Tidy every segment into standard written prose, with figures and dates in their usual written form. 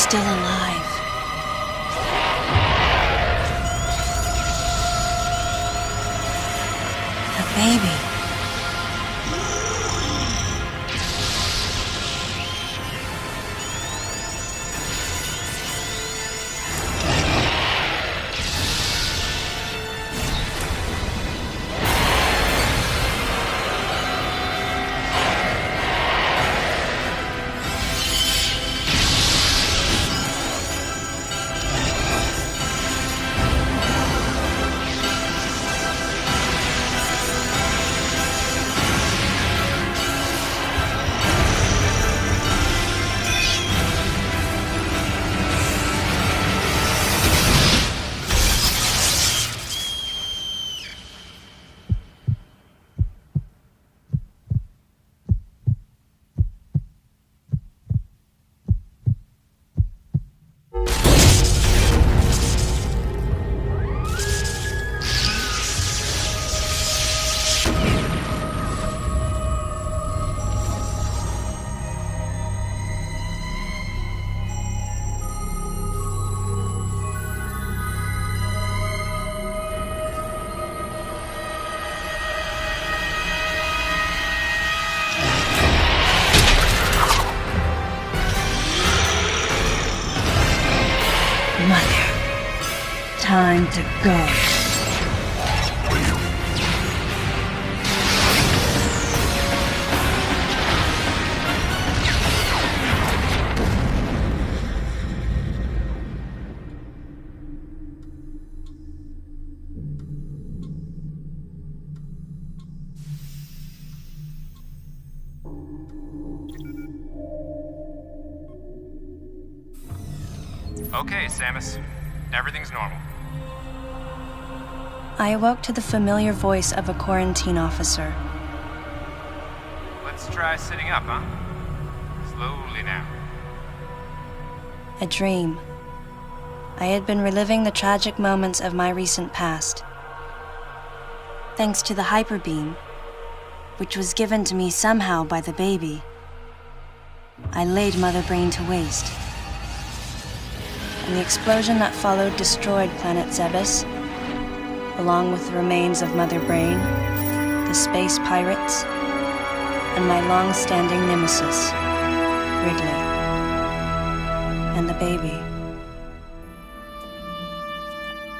still alive. The baby. Mother, time to go. Okay, Samus. Everything's normal. I awoke to the familiar voice of a quarantine officer. Let's try sitting up, huh? Slowly now. A dream. I had been reliving the tragic moments of my recent past. Thanks to the hyper beam, which was given to me somehow by the baby, I laid Mother Brain to waste. And the explosion that followed destroyed Planet Zebes, along with the remains of Mother Brain, the space pirates, and my long-standing nemesis, Wrigley, and the baby.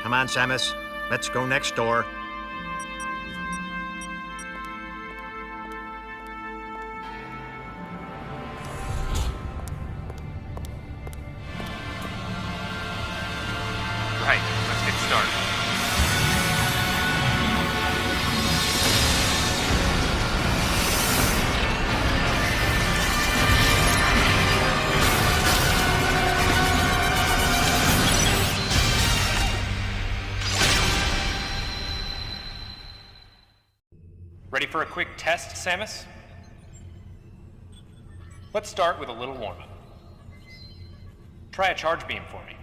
Come on, Samus. Let's go next door. Right, let's get started. Ready for a quick test, Samus? Let's start with a little warm-up. Try a charge beam for me.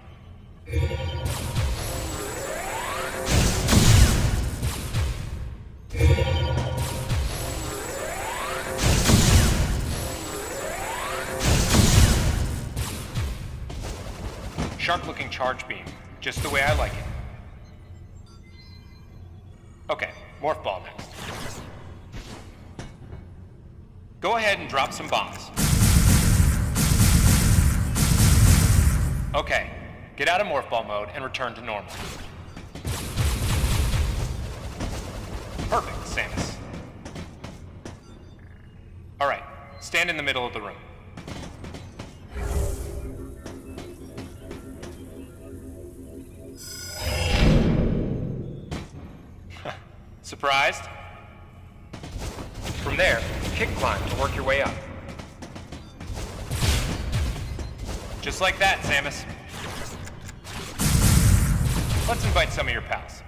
Sharp-looking charge beam, just the way I like it. Okay, morph ball next. Go ahead and drop some bombs. Okay, get out of morph ball mode and return to normal. Perfect, Samus. All right, stand in the middle of the room. Surprised? From there, kick climb to work your way up. Just like that, Samus. Let's invite some of your pals.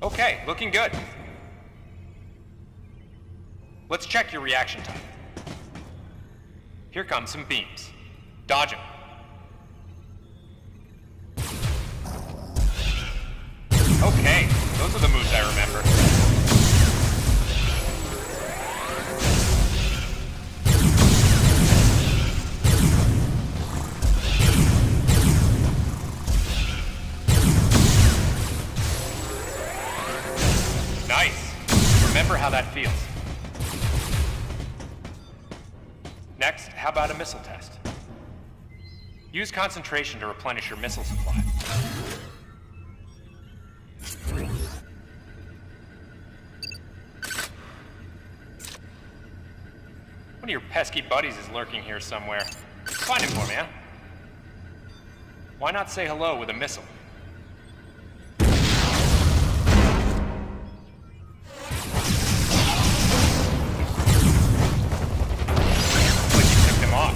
Okay, looking good. Let's check your reaction time. Here come some beams. Dodge him. Okay, those are the moves I remember. Nice. Remember how that feels. Next, how about a missile test? Use concentration to replenish your missile supply. One of your pesky buddies is lurking here somewhere. Find him for me, huh? Why not say hello with a missile? Like you tipped him off.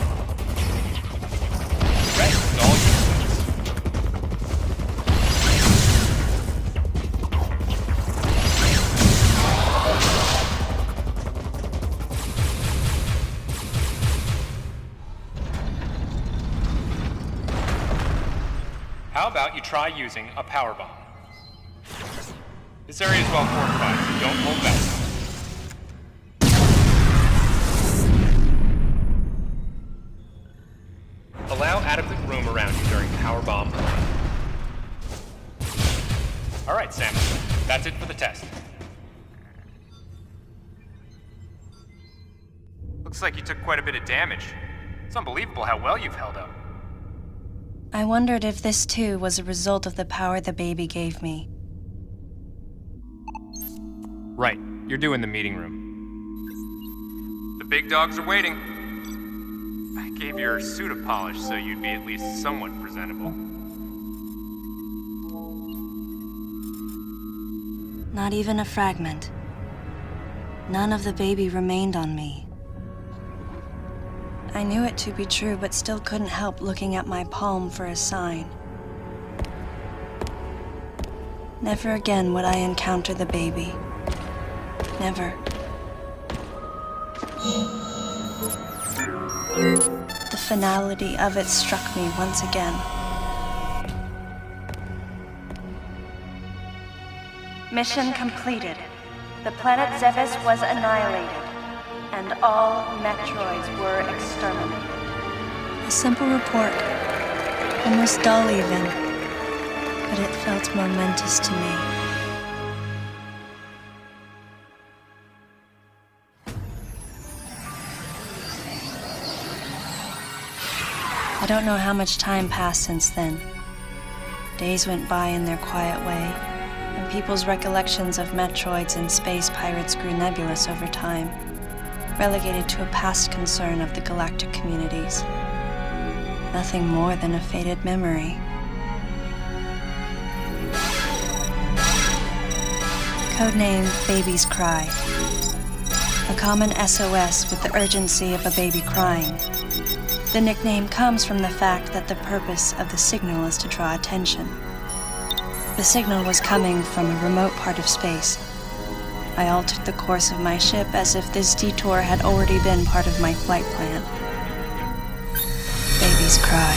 The rest is all useless. How about you try using a power bomb? This area is well fortified, so don't hold back. Allow adequate room around you during power bomb. All right, Sam. That's it for the test. Looks like you took quite a bit of damage. It's unbelievable how well you've held up. I wondered if this too was a result of the power the baby gave me. Right. You're due in the meeting room. The big dogs are waiting. I gave your suit a polish so you'd be at least somewhat presentable. Not even a fragment. None of the baby remained on me. I knew it to be true, but still couldn't help looking at my palm for a sign. Never again would I encounter the baby. Never. The finality of it struck me once again. Mission completed. The planet Zebes was annihilated, and all Metroids were exterminated. A simple report, almost dull even, but it felt momentous to me. I don't know how much time passed since then. Days went by in their quiet way, and people's recollections of Metroids and space pirates grew nebulous over time, relegated to a past concern of the galactic communities. Nothing more than a faded memory. Codename Baby's Cry. A common SOS with the urgency of a baby crying. The nickname comes from the fact that the purpose of the signal is to draw attention. The signal was coming from a remote part of space. I altered the course of my ship as if this detour had already been part of my flight plan. Baby's cry.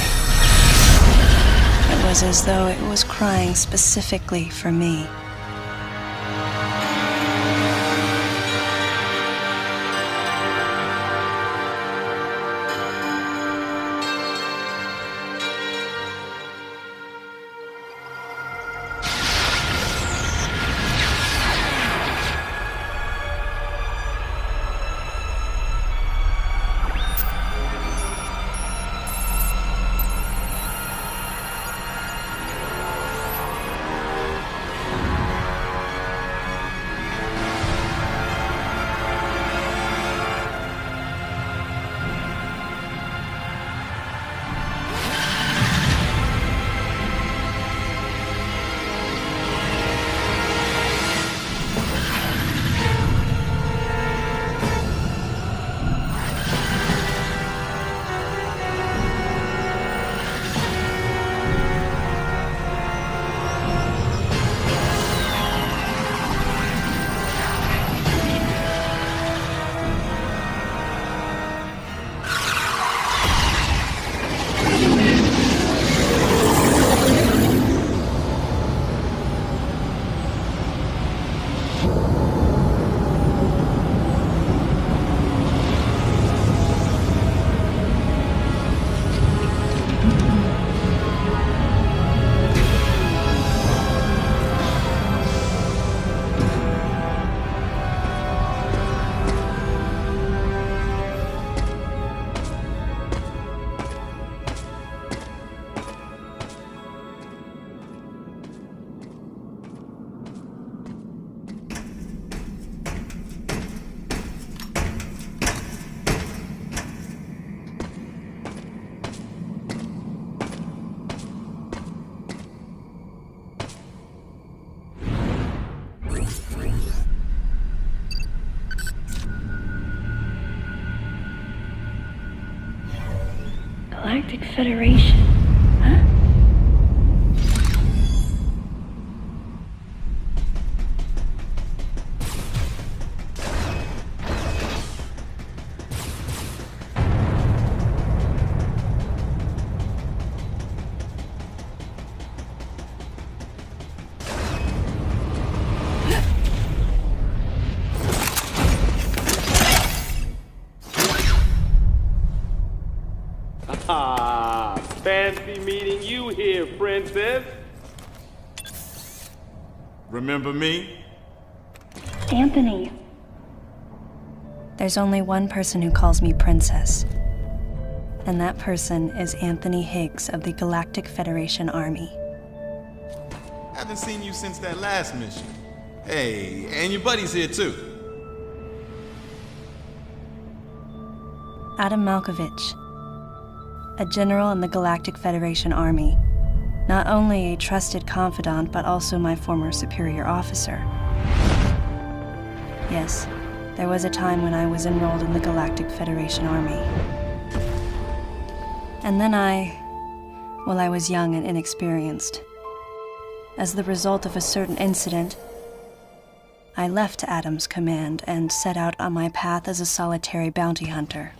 It was as though it was crying specifically for me. Federation, huh? Ah, fancy meeting you here, princess. Remember me? Anthony. There's only one person who calls me princess. And that person is Anthony Higgs of the Galactic Federation Army. Haven't seen you since that last mission. Hey, and your buddy's here too. Adam Malkovich, a general in the Galactic Federation Army. Not only a trusted confidant, but also my former superior officer. Yes, there was a time when I was enrolled in the Galactic Federation Army. And then I was young and inexperienced. As the result of a certain incident, I left Adam's command and set out on my path as a solitary bounty hunter.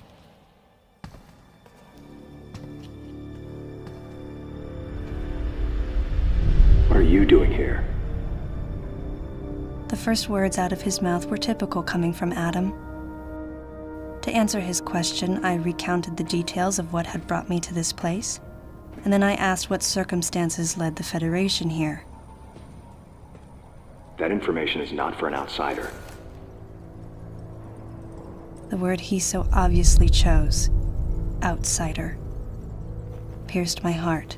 What are you doing here? The first words out of his mouth were typical coming from Adam. To answer his question, I recounted the details of what had brought me to this place, and then I asked what circumstances led the Federation here. That information is not for an outsider. The word he so obviously chose, outsider, pierced my heart.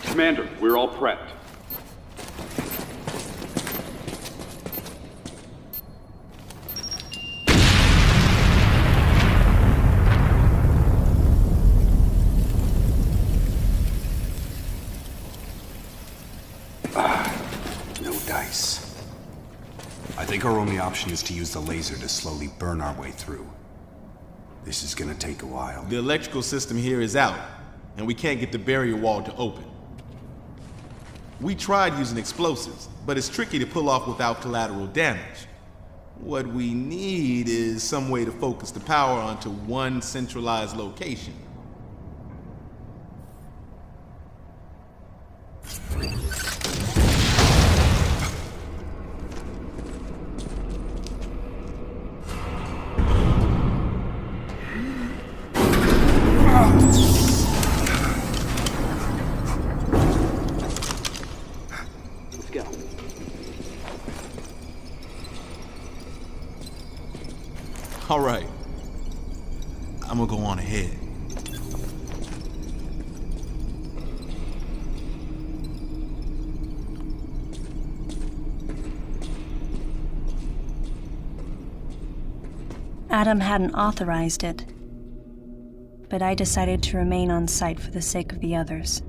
Commander, we're all prepped. No dice. I think our only option is to use the laser to slowly burn our way through. This is gonna take a while. The electrical system here is out, and we can't get the barrier wall to open. We tried using explosives, but it's tricky to pull off without collateral damage. What we need is some way to focus the power onto one centralized location. Let's go. All right. I'm gonna go on ahead. Adam hadn't authorized it, but I decided to remain on site for the sake of the others.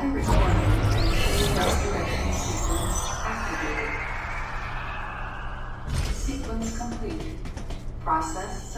Data recording. Restoration sequence activated. Sequence complete. Process